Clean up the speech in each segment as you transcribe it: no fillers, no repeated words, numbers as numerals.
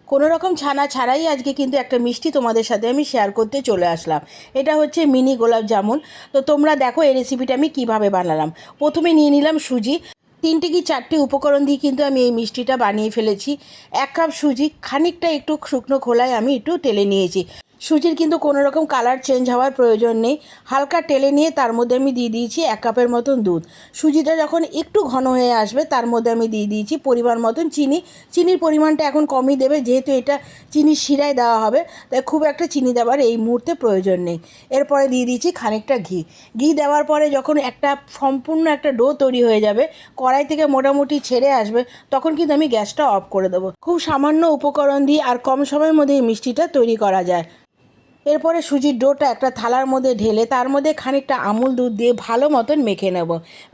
কোনো রকম ছানা ছাড়াই আজকে কিন্তু একটা মিষ্টি তোমাদের সাথে আমি শেয়ার করতে চলে আসলাম। এটা হচ্ছে মিনি গোলাপ জামুন। তো তোমরা দেখো এই রেসিপিটা আমি কিভাবে বানালাম। প্রথমে নিয়ে নিলাম সুজি। 3টে কি 4টে উপকরণ দিয়ে কিন্তু আমি এই মিষ্টিটা বানিয়ে ফেলেছি। 1 কাপ সুজি, খানিকটা একটু শুকনো খোলায় আমি একটু টেলে নিয়েছি। সুজির কিন্তু কোনো রকম কালার চেঞ্জ হওয়ার প্রয়োজন নেই। হালকা টেলে নিয়ে তার মধ্যে আমি দিয়ে দিয়েছি 1 কাপের মতন দুধ। সুজিটা যখন একটু ঘন হয়ে আসবে তার মধ্যে আমি দিয়ে দিয়েছি পরিমাণ মতন চিনি। চিনির পরিমাণটা এখন কমই দেবে, যেহেতু এটা চিনির শিরায় দেওয়া হবে, তাই খুব একটা চিনি দেওয়ার এই মুহূর্তে প্রয়োজন নেই। এরপরে দিয়ে দিয়েছি খানিকটা ঘি। ঘি দেওয়ার পরে যখন একটা সম্পূর্ণ একটা ডো তৈরি হয়ে যাবে, কড়াই থেকে মোটামুটি ছেড়ে আসবে, তখন কিন্তু আমি গ্যাসটা অফ করে দেবো। খুব সামান্য উপকরণ দিয়ে আর কম সময়ের মধ্যে এই মিষ্টিটা তৈরি করা যায়। এরপরে সুজির ডোটা একটা থালার মধ্যে ঢেলে তার মধ্যে খানিকটা আমুল দুধ দিয়ে ভালো মতন মেখে নেব।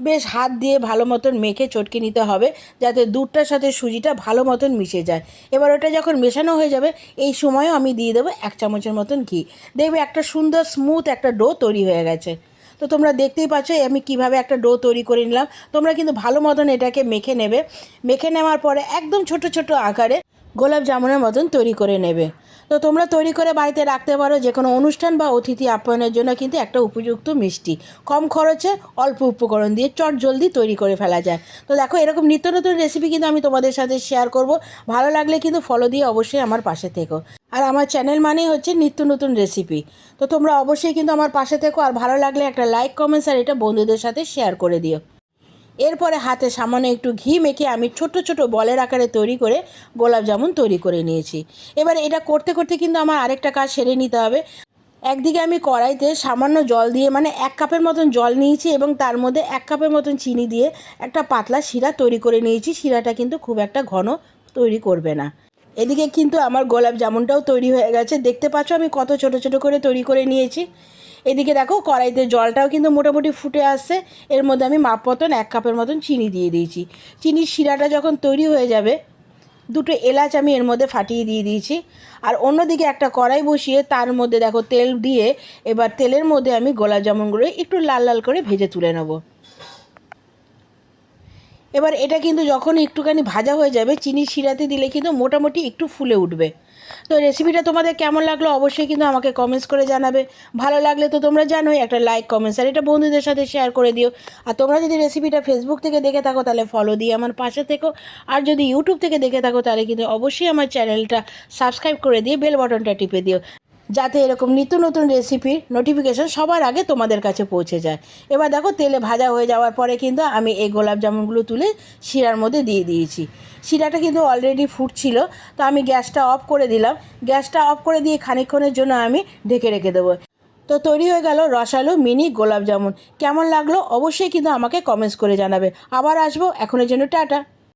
বেশ হাত দিয়ে ভালো মতন মেখে চটকে নিতে হবে, যাতে দুধটার সাথে সুজিটা ভালো মতন মিশে যায়। এবার ওটা যখন মেশানো হয়ে যাবে, এই সময়ও আমি দিয়ে দেবো 1 চামচের মতন ঘি। দেখবে একটা সুন্দর স্মুথ একটা ডো তৈরি হয়ে গেছে। তো তোমরা দেখতেই পাচ্ছ আমি কিভাবে একটা ডো তৈরি করে নিলাম। তোমরা কিন্তু ভালো মতন এটাকে মেখে নেবে। মেখে নেওয়ার পরে একদম ছোট ছোট আকারে গোলাপ জামুনের মতন তৈরি করে নেবে। তো তোমরা তৈরি করে বাড়িতে রাখতে পারো, যে কোনো অনুষ্ঠান বা অতিথি আপ্যায়নের জন্য কিন্তু একটা উপযুক্ত মিষ্টি। কম খরচে অল্প উপকরণ দিয়ে চট জলদি তৈরি করে ফেলা যায়। তো দেখো, এরকম নিত্য নতুন রেসিপি কিন্তু আমি তোমাদের সাথে শেয়ার করব। ভালো লাগলে কিন্তু ফলো দিয়ে অবশ্যই আমার পাশে থেকো। আর আমার চ্যানেল মানেই হচ্ছে নিত্য নতুন রেসিপি। তো তোমরা অবশ্যই কিন্তু আমার পাশে থেকো। আর ভালো লাগলে একটা লাইক, কমেন্টস আর এটা বন্ধুদের সাথে শেয়ার করে দিও। এরপরে হাতে সামান্য একটু ঘি মেখে আমি ছোট ছোট বলের আকারে তৈরি করে গোলাপ জামুন তৈরি করে নিয়েছি। এবার এটা করতে করতে কিন্তু আমার আরেকটা কাজ সেরে নিতে হবে। একদিকে আমি কড়াইতে সামান্য জল দিয়ে, মানে 1 কাপের মতন জল নিয়েছি এবং তার মধ্যে 1 কাপের মতন চিনি দিয়ে একটা পাতলা শিরা তৈরি করে নিয়েছি। শিরাটা কিন্তু খুব একটা ঘন তৈরি করবে না। এদিকে কিন্তু আমার গোলাপ জামুনটাও তৈরি হয়ে গেছে। দেখতে পাচ্ছ আমি কত ছোট ছোট করে তৈরি করে নিয়েছি। এদিকে দেখো কড়াইতে জলটাও কিন্তু মোটামুটি ফুটে আসছে। এর মধ্যে আমি মাপ মতন 1 কাপের মতন চিনি দিয়ে দিয়েছি। চিনির শিরাটা যখন তৈরি হয়ে যাবে, 2টো এলাচ আমি এর মধ্যে ফাটিয়ে দিয়ে দিয়েছি। আর অন্যদিকে একটা কড়াই বসিয়ে তার মধ্যে দেখো তেল দিয়ে, এবার তেলের মধ্যে আমি গোলাপ জামুনগুলো একটু লাল লাল করে ভেজে তুলে নেব। এবার এটা কিন্তু যখন একটুখানি ভাজা হয়ে যাবে, চিনির শিরাতে দিলে কিন্তু মোটামুটি একটু ফুলে উঠবে। তো রেসিপিটা তোমাদের কেমন লাগলো অবশ্যই কিন্তু আমাকে কমেন্টস করে জানাবে। ভালো লাগলে তো তোমরা জানোই, একটা লাইক, কমেন্টস আর এটা বন্ধুদের সাথে শেয়ার করে দিও। আর তোমরা যদি রেসিপিটা ফেসবুক থেকে দেখে থাকো তাহলে ফলো দিয়ে আমার পাশে থেকো। আর যদি ইউটিউব থেকে দেখে থাকো তাহলে কিন্তু অবশ্যই আমার চ্যানেলটা সাবস্ক্রাইব করে দিয়ে বেল বাটনটা টিপে দিও, যাতে এরকম নিত্য নতুন রেসিপির নোটিফিকেশান সবার আগে তোমাদের কাছে পৌঁছে যায়। এবার দেখো তেলে ভাজা হয়ে যাওয়ার পরে কিন্তু আমি এই গোলাপ জামুনগুলো তুলে শিরার মধ্যে দিয়ে দিয়েছি। শিরাটা কিন্তু অলরেডি ফুটছিল, তো আমি গ্যাসটা অফ করে দিলাম। গ্যাসটা অফ করে দিয়ে খানিকক্ষণের জন্য আমি ঢেকে রেখে দেবো। তো তৈরি হয়ে গেল রসালো মিনি গোলাপ জামুন। কেমন লাগলো অবশ্যই কিন্তু আমাকে কমেন্টস করে জানাবে। আবার আসবো, এখনের জন্য টাটা।